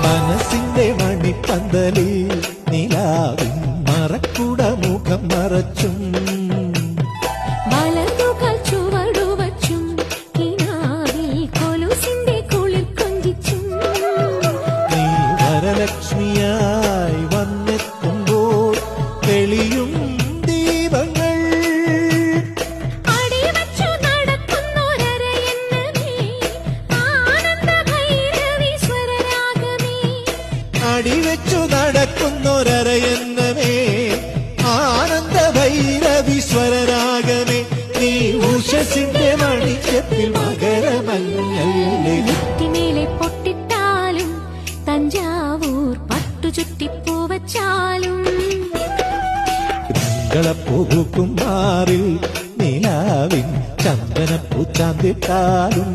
മനസ്സിന്റെ മണിപ്പന്തലിൽ നിലാവിൻ മറക്കുട മുഖം മറച്ചും വലതുകാൽ ചുവടുവച്ചും കിനാവിൽ കൊലുസിന്റെ കുളിർ കൊഞ്ചിച്ചും നീ വരലക്ഷ്മിയായി വന്നെത്തുമ്പോൾ തെളിയും ദീപങ്ങൾ അടിവച്ചു നടക്കുന്നൊരരയെന്നമേ ആനന്ദ ഭൈരവി സ്വരരാഗമേ അടിവെച്ചു നടക്കുന്നൊരരയെന്നമേ ആനന്ദ ഭൈരവീശ്വരരാഗമേ നീ ഉഷസിന്റെ മണിച്ചത്തിൽ മകരമഞ്ഞല്ലേ നെറ്റിമേലെ പൊട്ടിട്ടാലും തഞ്ചാവൂർ പട്ടുചുറ്റിപ്പൂവച്ചാലും തിങ്കളപ്പൂക്കും മാറിൽ നിലാവിൻ ചന്ദനപ്പൂച്ചാന്തിട്ടാലും